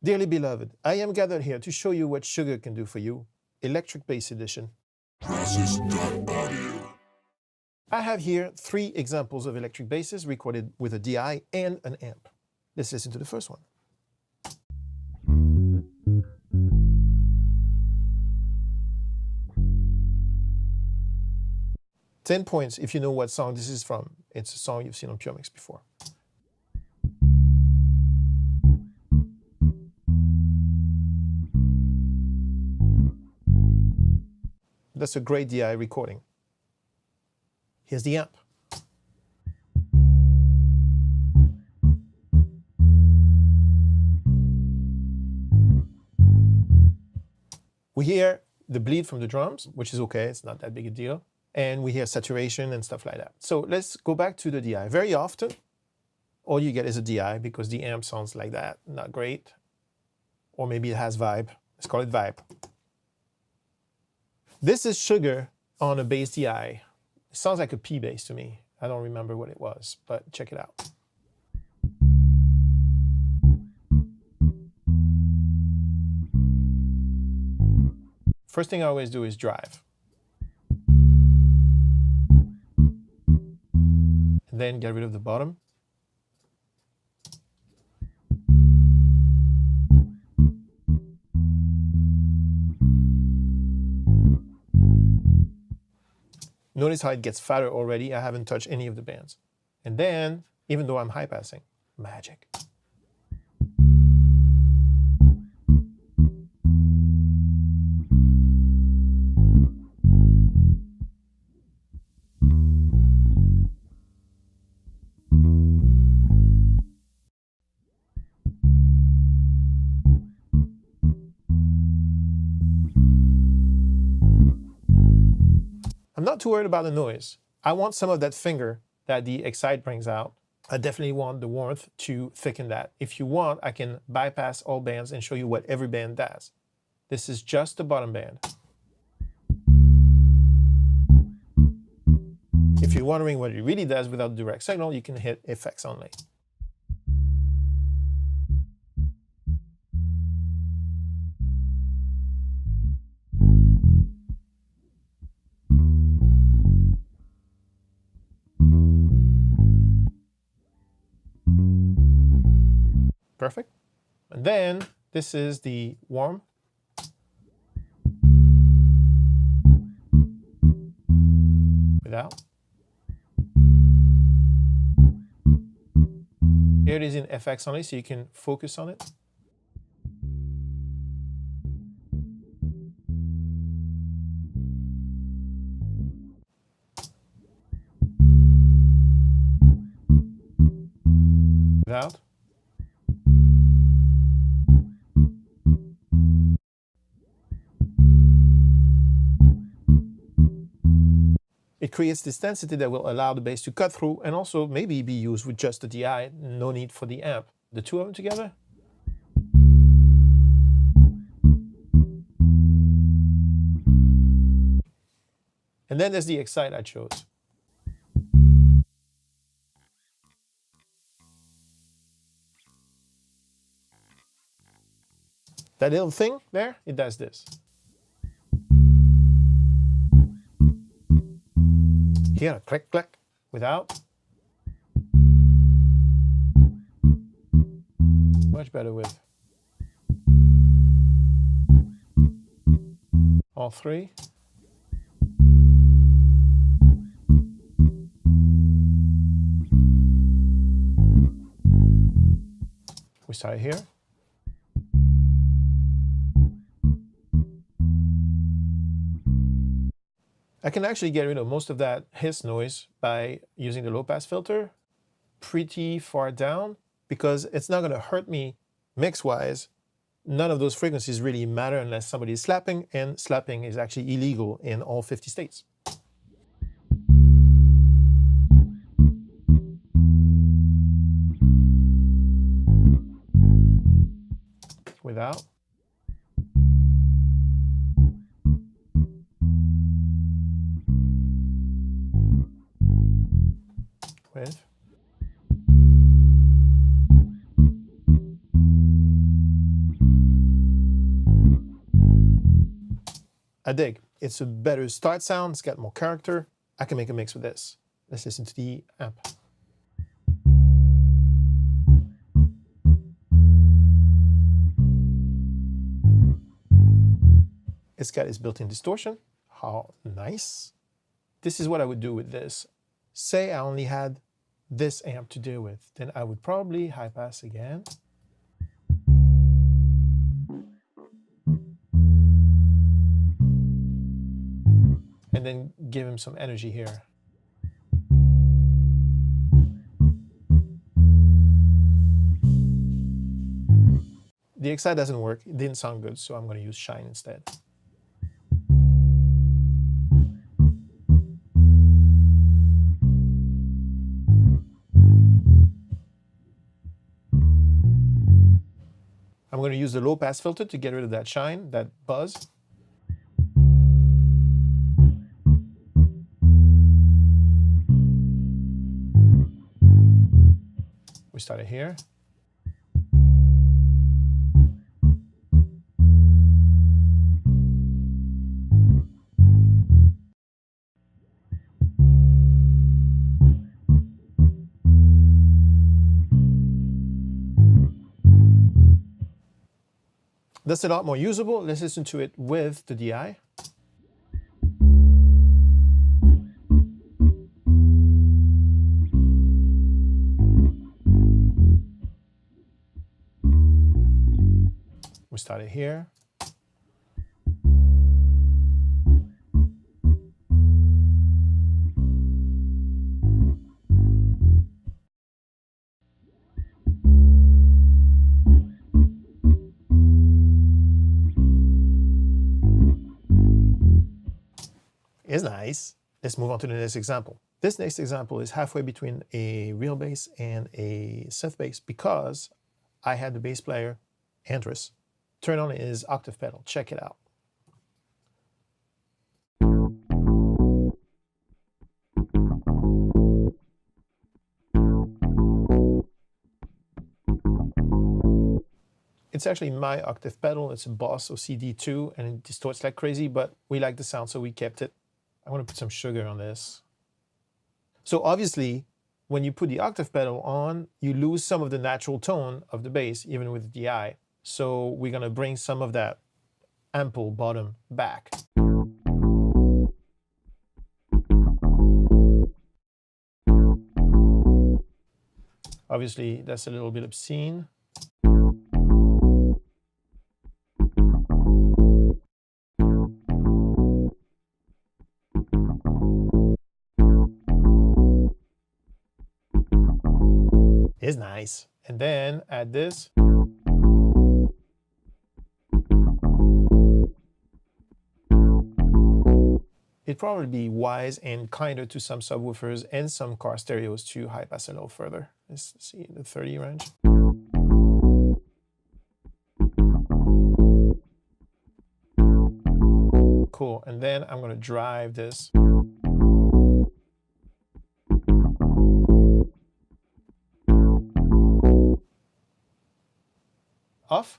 Dearly beloved, I am gathered here to show you what sugar can do for you. Electric Bass Edition. Process.audio. I have here 3 examples of electric basses recorded with a DI and an amp. Let's listen to the first one. "10 points if you know what song this is from. It's a song you've seen on Pure Mix before. That's a great DI recording. Here's the amp. We hear the bleed from the drums, which is okay, it's not that big a deal. And we hear saturation and stuff like that. So let's go back to the DI. Very often, all you get is a DI because the amp sounds like that, not great. Or maybe it has vibe. Let's call it vibe. This is sugar on a bass DI. It sounds like a P bass to me. I don't remember what it was, but check it out. First thing I always do is drive. And then get rid of the bottom. Notice how it gets fatter already. I haven't touched any of the bands. And then, even though I'm high passing, magic. I'm not too worried about the noise. I want some of that finger that the Excite brings out. I definitely want the warmth to thicken that. If you want, I can bypass all bands and show you what every band does. This is just the bottom band. If you're wondering what it really does without direct signal, you can hit Effects Only. Perfect. And then this is the warm. Without. Here it is in FX only, so you can focus on it. Without. It creates this density that will allow the bass to cut through and also maybe be used with just the DI, no need for the amp. The two of them together. And then there's the Excite I chose. That little thing there, it does this. Here, click, click, without. Much better with. All 3. We start here. I can actually get rid of most of that hiss noise by using the low pass filter pretty far down because it's not going to hurt me mix-wise. None of those frequencies really matter unless somebody is slapping, and slapping is actually illegal in all 50 states. Without. With. I dig. It's a better start sound. It's got more character. I can make a mix with this. Let's listen to the amp. It's got its built-in distortion. How nice. This is what I would do with this. Say I only had this amp to deal with, then I would probably high pass again. And then give him some energy here. The Excite doesn't work. It didn't sound good, so I'm going to use Shine instead. I'm going to use the low pass filter to get rid of that shine, that buzz. We started here. That's a lot more usable. Let's listen to it with the DI. We started here. Is nice. Let's move on to the next example. This next example is halfway between a real bass and a synth bass because I had the bass player, Andres, turn on his octave pedal. Check it out. It's actually my octave pedal. It's a Boss OCD2 and it distorts like crazy, but we like the sound, so we kept it. I want to put some sugar on this. So obviously, when you put the octave pedal on, you lose some of the natural tone of the bass, even with the DI. So we're going to bring some of that ample bottom back. Obviously, that's a little bit obscene. Is nice. And then add this. It'd probably be wise and kinder to some subwoofers and some car stereos to high pass a little further. Let's see the 30 range. Cool. And then I'm going to drive this. Off.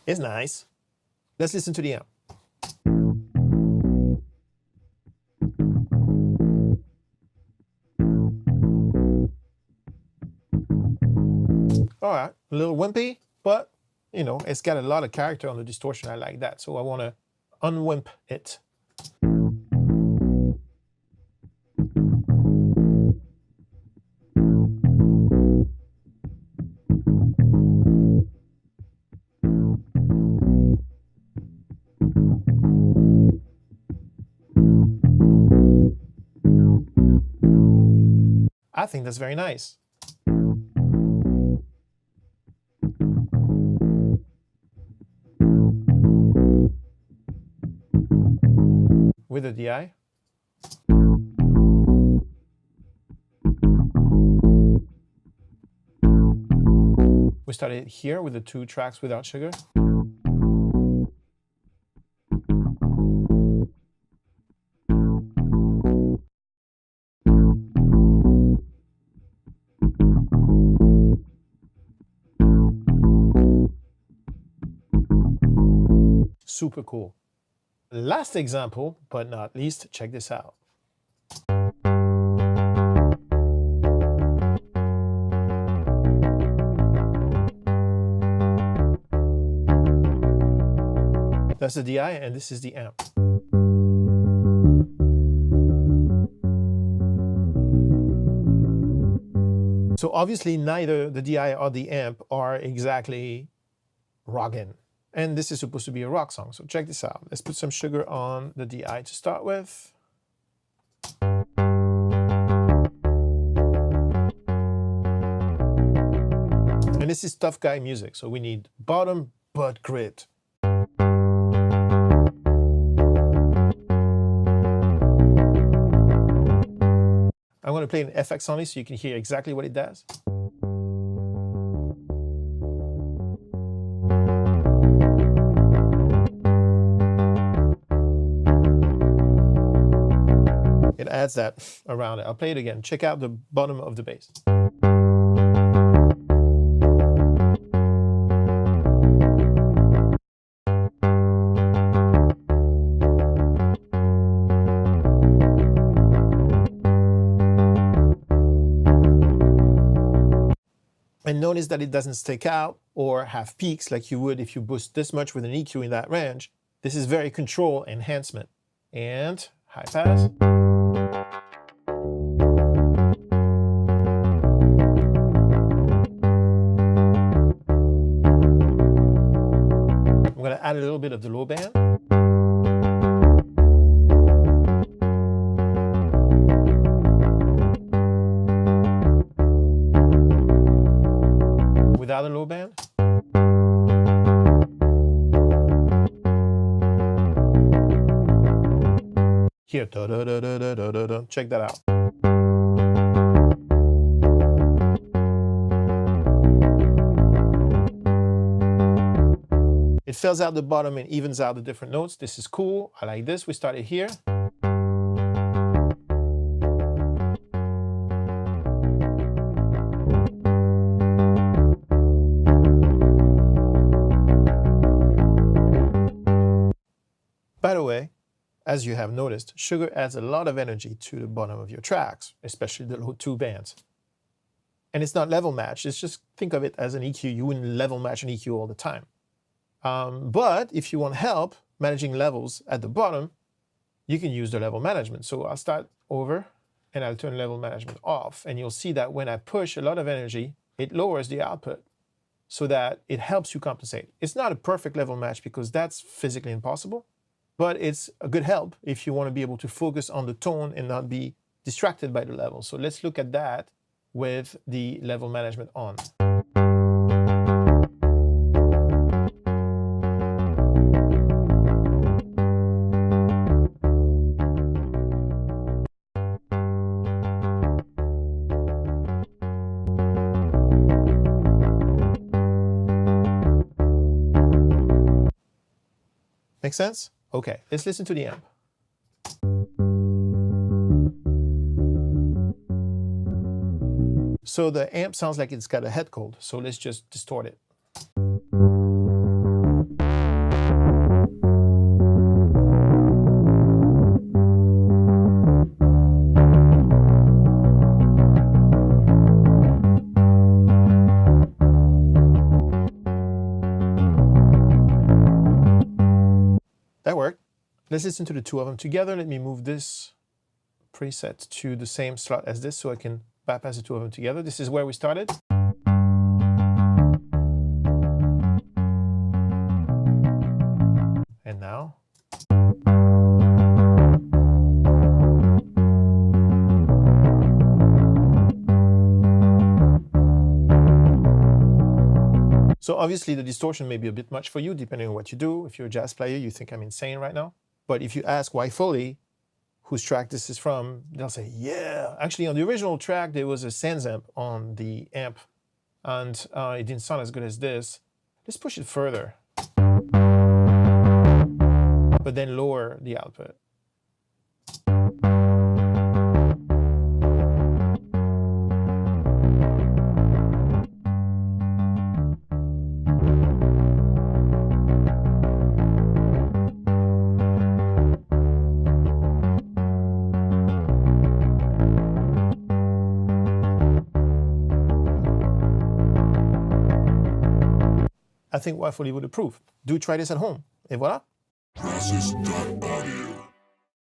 It's nice. Let's listen to the amp. All right, a little wimpy, but you know, it's got a lot of character on the distortion. I like that, so I want to unwimp it. I think that's very nice. With the DI. We started here with the 2 tracks without sugar. Super cool. Last example, but not least, check this out. That's the DI, and this is the amp. So obviously neither the DI or the amp are exactly rockin'. And this is supposed to be a rock song. So check this out. Let's put some sugar on the DI to start with. And this is tough guy music. So we need bottom but grit. I'm going to play an FX only so you can hear exactly what it does. It adds that around it. I'll play it again. Check out the bottom of the bass. And notice that it doesn't stick out or have peaks like you would if you boost this much with an EQ in that range. This is very control enhancement. And high pass. I'm going to add a little bit of the low band. Without a low band. Here, da, da, da, da, da, da, da. Check that out. It fills out the bottom and evens out the different notes. This is cool. I like this. We started here. By the way, as you have noticed, sugar adds a lot of energy to the bottom of your tracks, especially the low two bands. And it's not level matched. It's just think of it as an EQ. You wouldn't level match an EQ all the time. But if you want help managing levels at the bottom, you can use the level management. So I'll start over and I'll turn level management off. And you'll see that when I push a lot of energy, it lowers the output so that it helps you compensate. It's not a perfect level match because that's physically impossible. But it's a good help if you want to be able to focus on the tone and not be distracted by the level. So let's look at that with the level management on. Make sense? Okay, let's listen to the amp. So the amp sounds like it's got a head cold, so let's just distort it. That worked. Let's listen to the two of them together. Let me move this preset to the same slot as this so I can bypass the two of them together. This is where we started. And now. So obviously the distortion may be a bit much for you depending on what you do. If you're a jazz player, you think I'm insane right now. But if you ask why Foley, whose track this is from, they'll say, yeah. Actually, on the original track, there was a Sans amp on the amp, and it didn't sound as good as this. Let's push it further, but then lower the output. I think rightfully would approve. Do try this at home. Et voilà. Process.audio.